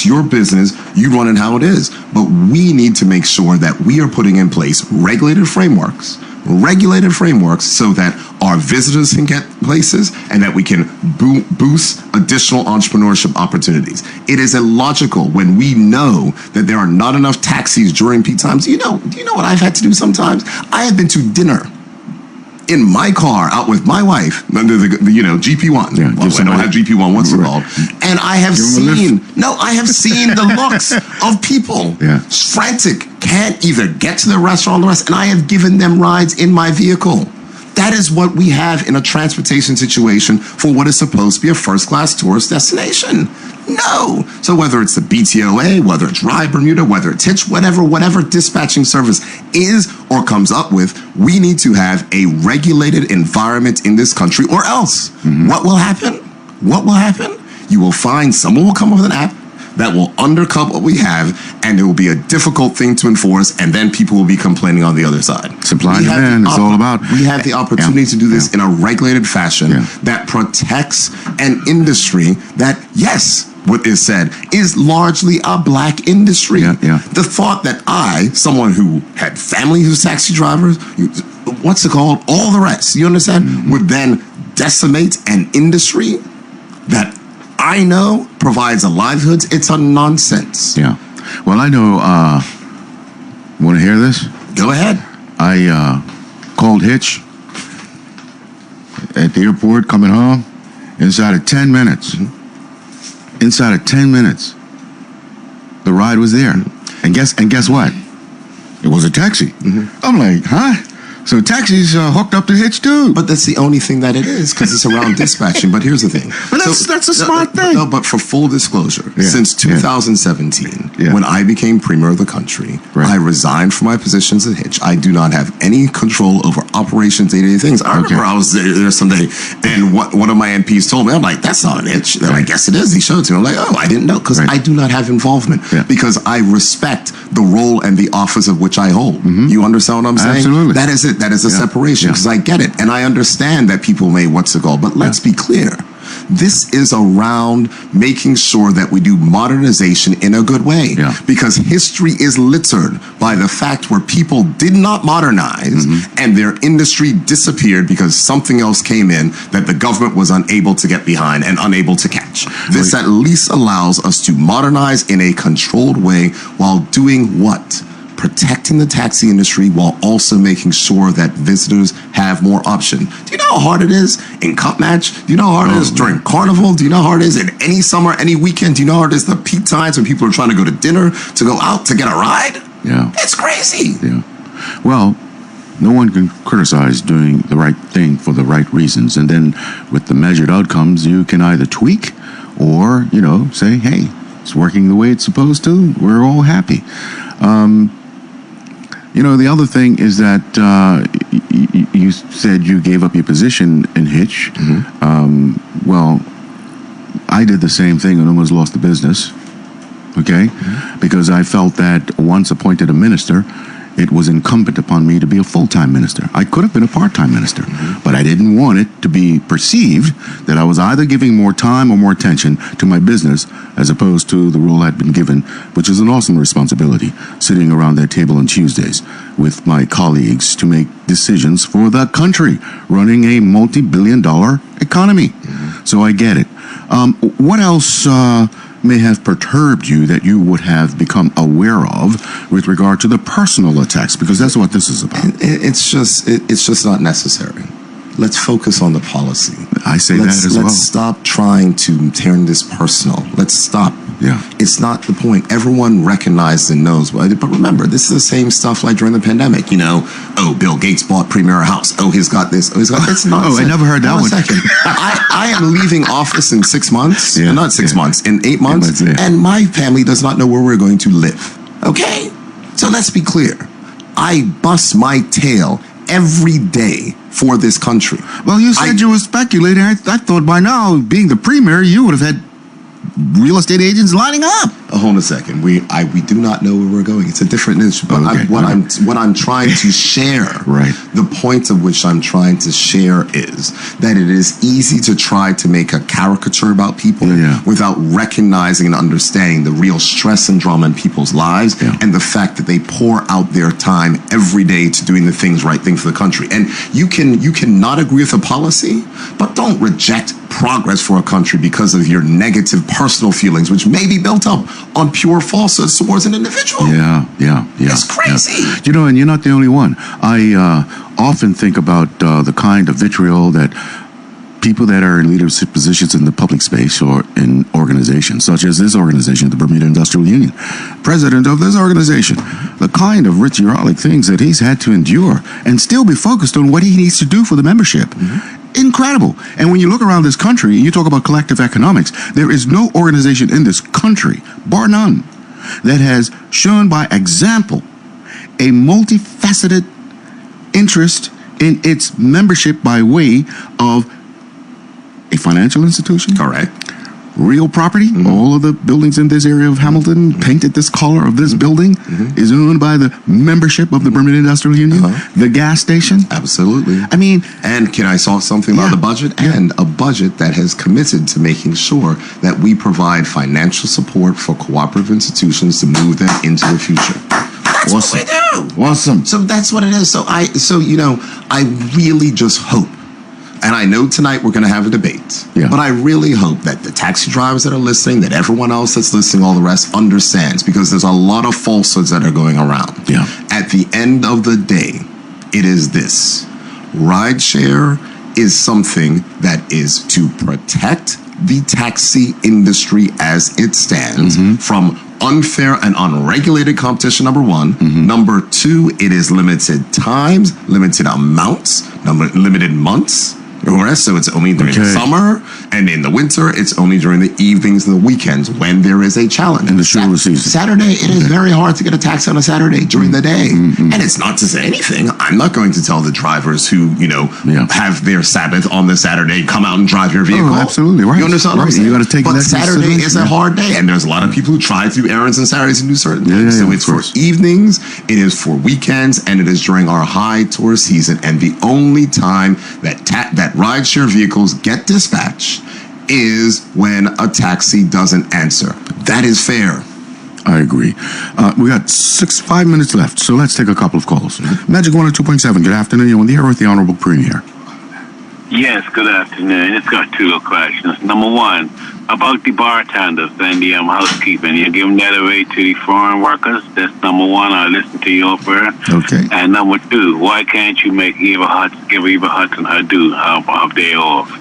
your business. You run it how it is. But we need to make sure that we are putting in place regulated frameworks so that our visitors can get places and that we can boost additional entrepreneurship opportunities. It is illogical when we know that there are not enough taxis during peak times. Do you know what I've had to do sometimes? I have been to dinner in my car out with my wife under the GP1. Yeah, well, I don't have GP1. What's it called? And I have seen the looks of people frantic, can't either get to the restaurant or the rest, and I have given them rides in my vehicle. That is what we have in a transportation situation for what is supposed to be a first-class tourist destination. No. So whether it's the BTOA, whether it's Ride Bermuda, whether it's Hitch, whatever dispatching service is or comes up with, we need to have a regulated environment in this country, or else what will happen? You will find someone will come up with an app that will undercut what we have, and it will be a difficult thing to enforce, and then people will be complaining on the other side. Supply and demand is all about. We have the opportunity to do this in a regulated fashion that protects an industry that, yes, what is said, is largely a black industry. The thought that someone who had family who's taxi drivers, what's it called, all the rest, you understand, would then decimate an industry that I know provides a livelihood. It's a nonsense. Yeah. Well, I know, want to hear this? Go ahead. I called Hitch at the airport coming home. Inside of 10 minutes, the ride was there. And guess what? It was a taxi. I'm like, huh? So taxis hooked up to Hitch too. But that's the only thing that it is, because it's around dispatching. But here's the thing. But that's a smart thing. No, but for full disclosure, since 2017, when I became premier of the country, I resigned from my positions at Hitch. I do not have any control over operations, day-to-day things. I remember I was there someday, and one of my MPs told me, I'm like, that's not an Hitch. They're like, yes, it is. He showed it to me. I'm like, oh, I didn't know, because I do not have involvement, because I respect the role and the office of which I hold. You understand what I'm saying? Absolutely. That is it. That is a separation, because I get it. And I understand that people may, but let's be clear. This is around making sure that we do modernization in a good way. Because history is littered by the fact where people did not modernize and their industry disappeared because something else came in that the government was unable to get behind and unable to catch. This at least allows us to modernize in a controlled way while doing what? Protecting the taxi industry while also making sure that visitors have more option. Do you know how hard it is in Cup Match? Do you know how hard it is during Carnival? Do you know how hard it is in any summer, any weekend? Do you know how hard it is the peak times when people are trying to go to dinner, to go out, to get a ride? It's crazy. Well, no one can criticize doing the right thing for the right reasons. And then with the measured outcomes, you can either tweak or, say, hey, it's working the way it's supposed to. We're all happy. The other thing is that you said you gave up your position in Hitch. Well, I did the same thing and almost lost the business, because I felt that once appointed a minister, it was incumbent upon me to be a full-time minister. I could have been a part-time minister, but I didn't want it to be perceived that I was either giving more time or more attention to my business as opposed to the role I'd been given, which is an awesome responsibility, sitting around that table on Tuesdays with my colleagues to make decisions for the country, running a multi-billion-dollar economy. So I get it. What else may have perturbed you that you would have become aware of with regard to the personal attacks? Because that's what this is about. It's just not necessary. Let's focus on the policy. I say that as well. Let's stop trying to turn this personal. Let's stop. It's not the point. Everyone recognizes and knows. But remember, this is the same stuff like during the pandemic. Oh, Bill Gates bought Premier House. Oh, he's got this. Oh, he's got this. Oh, I never heard that one. Second. I am leaving office in 6 months. Not 6 months. In 8 months. And my family does not know where we're going to live. Okay? So let's be clear. I bust my tail every day for this country. Well, you said you were speculating. I thought by now, being the premier, you would have had real estate agents lining up. Hold on a second. We do not know where we're going. It's a different issue. But what I'm trying to share, the point of which I'm trying to share is that it is easy to try to make a caricature about people without recognizing and understanding the real stress and drama in people's lives and the fact that they pour out their time every day to doing the right thing for the country. And you can not agree with a policy, but don't reject progress for a country because of your negative personal feelings, which may be built up on pure falsehoods towards an individual. It's crazy. You know, and you're not the only one. I often think about the kind of vitriol that people that are in leadership positions in the public space or in organizations, such as this organization, the Bermuda Industrial Union, president of this organization, the kind of vitriolic things that he's had to endure and still be focused on what he needs to do for the membership. Incredible. And when you look around this country and you talk about collective economics, there is no organization in this country, bar none, that has shown by example a multifaceted interest in its membership by way of a financial institution. Correct. Real property. All of the buildings in this area of Hamilton, painted this color of this building, is owned by the membership of the Bermuda Industrial Union. The gas station. Absolutely. I mean, and can I say something about the budget? And a budget that has committed to making sure that we provide financial support for cooperative institutions to move them into the future. That's what we do. Awesome. So that's what it is. So I really just hope. And I know tonight we're going to have a debate, but I really hope that the taxi drivers that are listening, that everyone else that's listening, all the rest understands, because there's a lot of falsehoods that are going around. At the end of the day, it is this. Rideshare is something that is to protect the taxi industry as it stands from unfair and unregulated competition, number one. Number two, it is limited times, limited amounts, limited months. So it's only during the summer, and in the winter, it's only during the evenings and the weekends when there is a challenge. And the shoulder season. Saturday, it is very hard to get a taxi on a Saturday during the day. And it's not to say anything. I'm not going to tell the drivers who, have their Sabbath on the Saturday, come out and drive your vehicle. Oh, absolutely, right. You understand what I'm saying? You got to take But Saturday is a hard day, and there's a lot of people who try to do errands on Saturdays and do certain things. So it's for evenings, it is for weekends, and it is during our high tourist season. And the only time that rideshare vehicles get dispatched is when a taxi doesn't answer. That is fair. I agree. We got 5 minutes left, so let's take a couple of calls. Magic 102.7, good afternoon. You're on the air with the Honorable Premier. Yes, good afternoon. It's got two questions. Number one, about the bartenders and the housekeeping. You're giving that away to the foreign workers. That's number one. I listen to you over. Okay. And number two, why can't you make give Eva Hudson her due, her day off?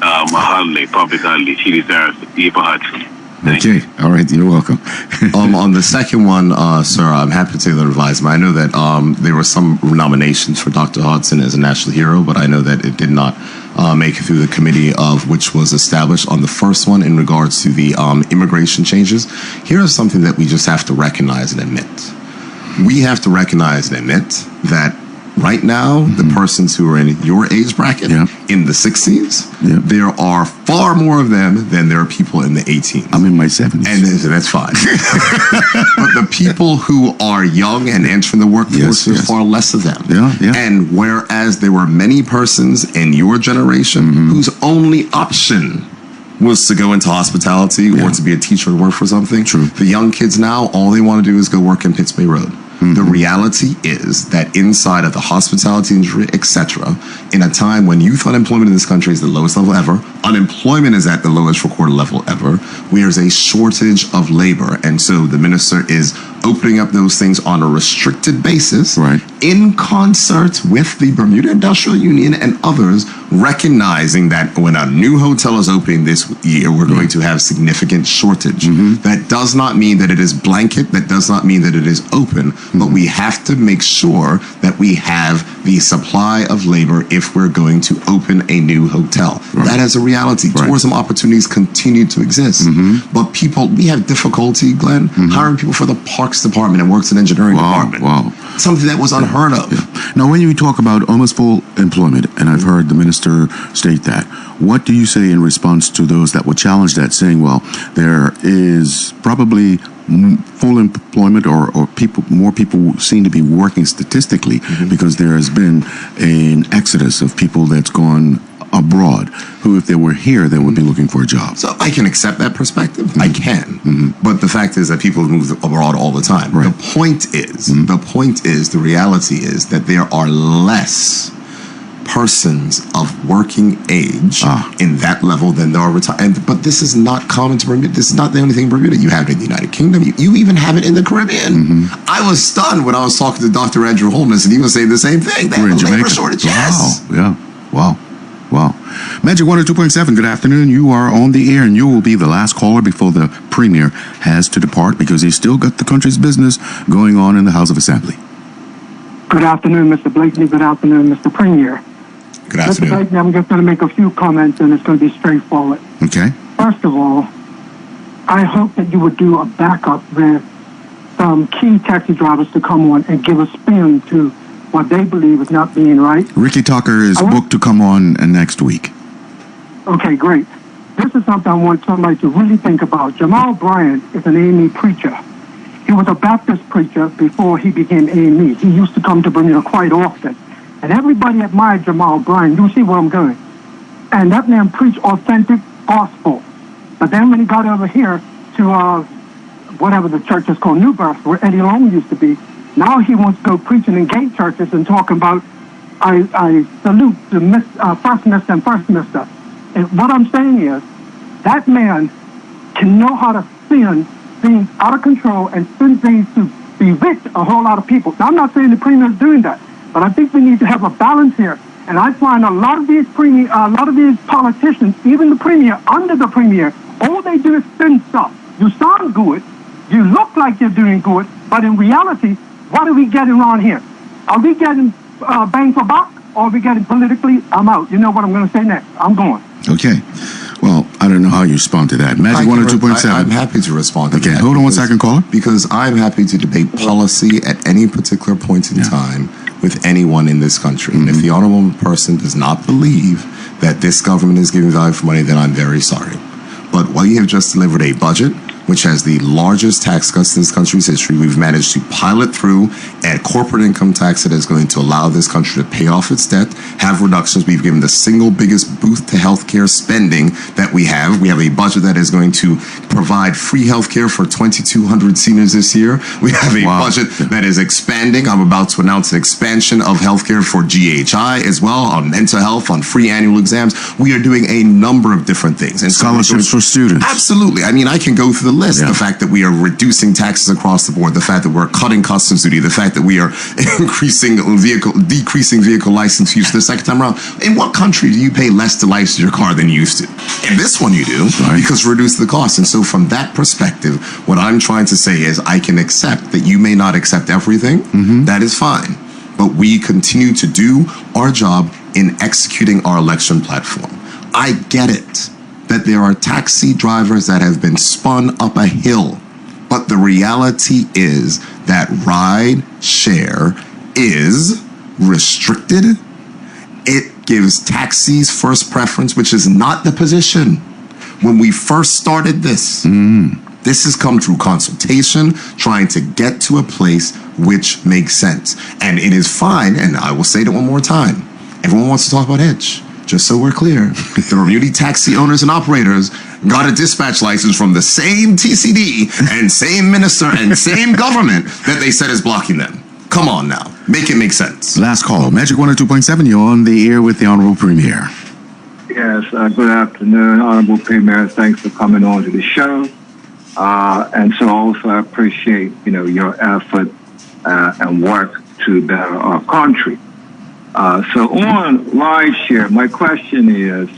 A holiday, public holiday. She deserves it. Eva Hudson. Okay. All right. You're welcome. On the second one, sir, I'm happy to take that advisement. I know that there were some nominations for Dr. Hodgson as a national hero, but I know that it did not make it through the committee of which was established. On the first one, in regards to the immigration changes, here is something that we just have to recognize and admit. We have to recognize and admit that right now, the persons who are in your age bracket, in the 60s, there are far more of them than there are people in the 18s. I'm in my 70s. And that's fine. But the people who are young and entering the workforce, there's far less of them. And whereas there were many persons in your generation whose only option was to go into hospitality or to be a teacher or work for something, the young kids now, all they want to do is go work in Pitts Bay Road. The reality is that inside of the hospitality industry, etc., in a time when youth unemployment in this country is the lowest level ever, unemployment is at the lowest recorded level ever, there's a shortage of labor. And so the minister is opening up those things on a restricted basis in concert with the Bermuda Industrial Union and others, recognizing that when a new hotel is opening this year, we're going to have significant shortage. That does not mean that it is blanket. That does not mean that it is open. But we have to make sure that we have the supply of labor if we're going to open a new hotel. That is a reality. Tourism opportunities continue to exist. But we have difficulty, Glenn, hiring people for the parks department and works in engineering department. Something that was unheard unheard of. Yeah. Now, when you talk about almost full employment, and I've heard the minister state that, what do you say in response to those that would challenge that, saying, well, there is probably full employment or more people seem to be working statistically because there has been an exodus of people that's gone abroad who, if they were here, they would be looking for a job. So I can accept that perspective. I can. But the fact is that people move abroad all the time. Right. The point is, the reality is that there are less persons of working age in that level than there are retired. But this is not common to Bermuda. This is not the only thing in Bermuda. You have it in the United Kingdom. You even have it in the Caribbean. I was stunned when I was talking to Dr. Andrew Holness, and he was saying the same thing. They have a labor shortage. Yes. Wow. Yeah. Wow. Magic 102.7, good afternoon. You are on the air, and you will be the last caller before the Premier has to depart because he's still got the country's business going on in the House of Assembly. Good afternoon, Mr. Blakeney. Good afternoon, Mr. Premier. Good afternoon. Mr. Blakeney, I'm just going to make a few comments, and it's going to be straightforward. Okay. First of all, I hope that you would do a backup with some key taxi drivers to come on and give a spin to what they believe is not being right. Ricky Tucker is booked to come on next week. Okay, great. This is something I want somebody to really think about. Jamal Bryant is an A&E preacher. He was a Baptist preacher before he became A&E. He used to come to Bermuda quite often. And everybody admired Jamal Bryant. You see where I'm going. And that man preached authentic gospel. But then when he got over here to whatever the church is called, New Birth, where Eddie Long used to be, now he wants to go preaching in gay churches and talking about, I salute the first mister and first mister. And what I'm saying is, that man can know how to spin things out of control and spin things to evict a whole lot of people. Now, I'm not saying the Premier is doing that, but I think we need to have a balance here. And I find a lot of these politicians, even the Premier, under the Premier, all they do is spin stuff. You sound good, you look like you're doing good, but in reality, what are we getting around here? Are we getting bang for buck, or are we getting politically? I'm out. You know what I'm going to say next. I'm going. Okay. Well, I don't know how you respond to that. Magic 102.7. I'm happy to respond to that. Okay, hold on 1 second, caller. Because I'm happy to debate policy at any particular point in time with anyone in this country. And if the honorable person does not believe that this government is giving value for money, then I'm very sorry. But while you have just delivered a budget which has the largest tax cuts in this country's history, we've managed to pilot through a corporate income tax that is going to allow this country to pay off its debt, have reductions. We've given the single biggest boost to healthcare spending that we have. We have a budget that is going to provide free healthcare for 2,200 seniors this year. We have a budget that is expanding. I'm about to announce an expansion of healthcare for GHI as well, on mental health, on free annual exams. We are doing a number of different things. And scholarships for students. Absolutely. I mean, I can go through the list. The fact that we are reducing taxes across the board, the fact that we're cutting customs duty, the fact that we are decreasing vehicle license use the second time around. In what country do you pay less to license your car than you used to? In this one you do, because reduce the cost. And so from that perspective, what I'm trying to say is I can accept that you may not accept everything. That is fine. But we continue to do our job in executing our election platform. I get it that there are taxi drivers that have been spun up a hill. But the reality is that ride share is restricted. It gives taxis first preference, which is not the position. When we first started this, this has come through consultation, trying to get to a place which makes sense. And it is fine, and I will say it one more time. Everyone wants to talk about Edge. Just so we're clear, the Bermuda taxi owners and operators got a dispatch license from the same TCD and same minister and same government that they said is blocking them. Come on now. Make it make sense. Last call. Magic 102.7, you're on the air with the Honorable Premier. Yes, good afternoon, Honorable Premier. Thanks for coming on to the show. And so also I appreciate, your effort and work to better our country. So on rideshare, my question is,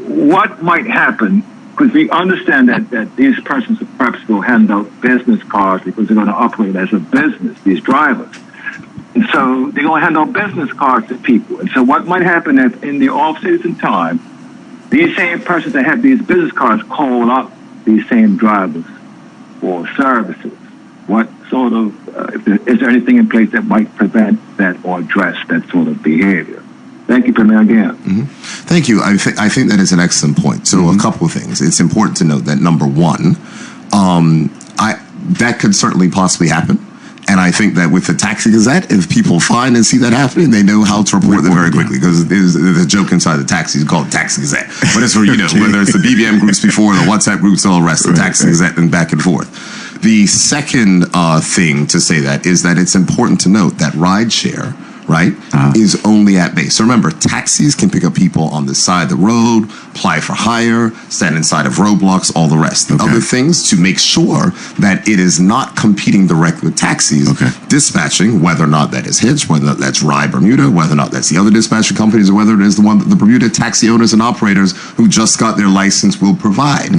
what might happen? Because we understand that these persons perhaps will hand out business cards because they're going to operate as a business, these drivers. And so they're going to hand out business cards to people. And so what might happen if in the off-season time, these same persons that have these business cards call up these same drivers for services? What sort of, is there anything in place that might prevent that or address that sort of behavior? Thank you, Premier, again. Thank you. I think that is an excellent point. So a couple of things. It's important to note that number one, that could certainly possibly happen. And I think that with the Taxi Gazette, if people find and see that happening, they know how to report them very quickly. Because there's a joke inside the taxis called Taxi Gazette. But it's for, whether it's the BBM groups before, the WhatsApp groups, all the rest, the Taxi Gazette, and back and forth. The second thing to say that is that it's important to note that rideshare, right, is only at base. So remember, taxis can pick up people on the side of the road, apply for hire, stand inside of roadblocks, all the rest. The other things to make sure that it is not competing directly with taxis, dispatching, whether or not that is Hitch, whether or not that's Ride Bermuda, whether or not that's the other dispatcher companies, or whether it is the one that the Bermuda taxi owners and operators who just got their license will provide.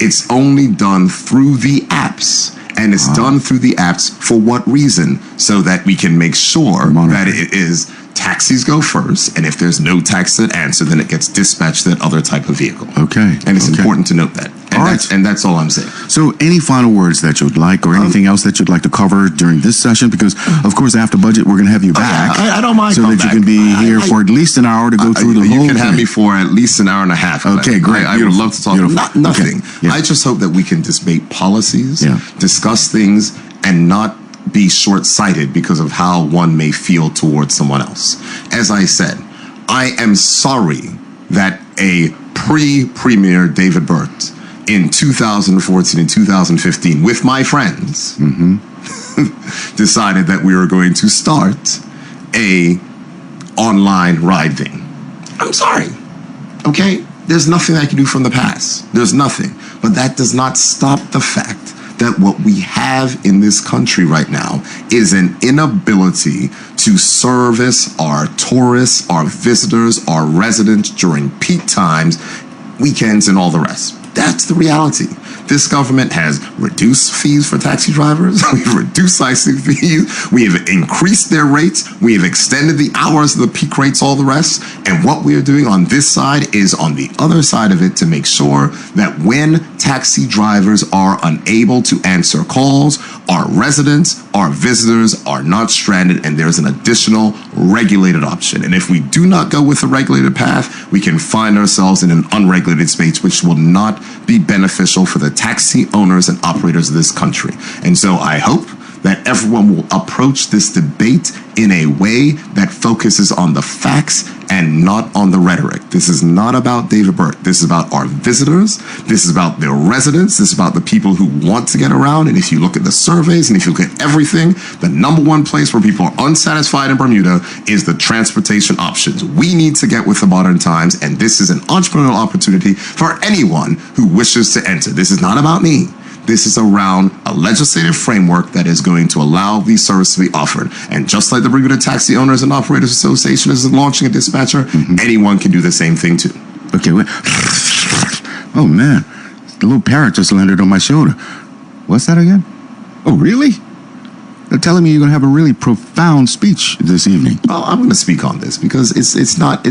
It's only done through the apps. And it's done through the apps for what reason? So that we can make sure that it is taxis go first, and if there's no taxi that answer, then it gets dispatched to that other type of vehicle. And it's important to note that. And that's all I'm saying. So any final words that you'd like, or anything else that you'd like to cover during this session? Because, of course, after budget, we're going to have you back. I don't mind. So that you can be here for at least an hour to go through the whole thing. You can have me for at least an hour and a half. Okay, great. I would love to talk. Nothing. I just hope that we can debate policies, discuss things, and not be short-sighted because of how one may feel towards someone else. As I said, I am sorry that a pre-premier David Burt in 2014 and 2015 with my friends decided that we were going to start a online ride thing. I'm sorry. Okay? There's nothing I can do from the past. There's nothing. But that does not stop the fact that what we have in this country right now is an inability to service our tourists, our visitors, our residents during peak times, weekends, and all the rest. That's the reality. This government has reduced fees for taxi drivers. We've reduced license fees. We have increased their rates. We have extended the hours of the peak rates, all the rest. And what we are doing on this side is on the other side of it to make sure that when taxi drivers are unable to answer calls, our residents, our visitors are not stranded, and there's an additional regulated option. And if we do not go with the regulated path, we can find ourselves in an unregulated space, which will not be beneficial for the taxi owners and operators of this country. And so I hope that everyone will approach this debate in a way that focuses on the facts and not on the rhetoric. This is not about David Burt. This is about our visitors. This is about their residents. This is about the people who want to get around. And if you look at the surveys and if you look at everything, the number one place where people are unsatisfied in Bermuda is the transportation options. We need to get with the modern times, and this is an entrepreneurial opportunity for anyone who wishes to enter. This is not about me. This is around a legislative framework that is going to allow these services to be offered. And just like the Bermuda Taxi Owners and Operators Association is launching a dispatcher, anyone can do the same thing too. Okay, wait. Oh man, the little parrot just landed on my shoulder. What's that again? Oh, really? They're telling me you're going to have a really profound speech this evening. Well, I'm going to speak on this because it's not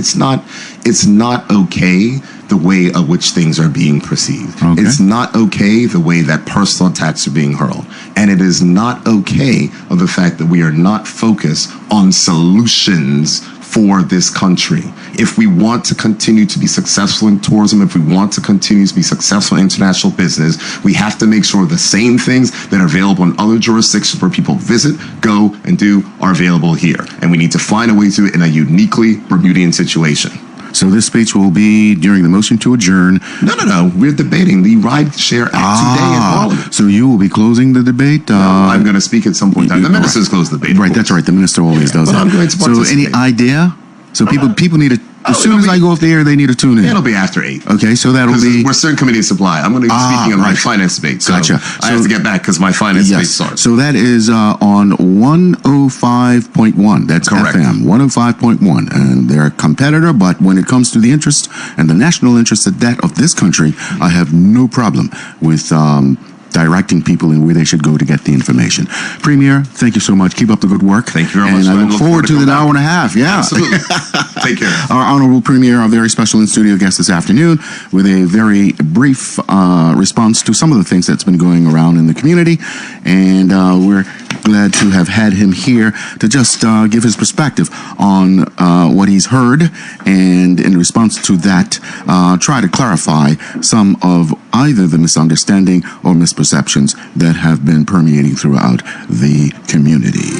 okay the way of which things are being perceived. It's not okay the way that personal attacks are being hurled. And it is not okay of the fact that we are not focused on solutions for this country. If we want to continue to be successful in tourism, if we want to continue to be successful in international business, we have to make sure the same things that are available in other jurisdictions where people visit, go, and do are available here. And we need to find a way to do it in a uniquely Bermudian situation. So this speech will be during the motion to adjourn. No. We're debating the Ride Share Act today in Parliament. So you will be closing the debate? No, I'm going to speak at some point in time. The ministers close the debate. Right, that's right. The minister always does but that. I'm going to participate. So any idea? So people need to, as soon as I go off the air, they need to tune in. It'll be after 8. Okay, so that'll be... We're still in committee of supply. I'm going to be speaking on my finance debate. So gotcha. I have to get back because my finance debate starts. So that is on 105.1. That's correct. FM, 105.1. And they're a competitor, but when it comes to the interest and the national interest of this country, I have no problem with directing people in where they should go to get the information. Premier, thank you so much. Keep up the good work. Thank you very much. And I look forward to the hour and a half. Yeah. Absolutely. Take care. Our Honorable Premier, our very special in-studio guest this afternoon, with a very brief response to some of the things that's been going around in the community. And we're glad to have had him here to just give his perspective on what he's heard, and in response to that, try to clarify some of either the misunderstanding or misperceptions that have been permeating throughout the community.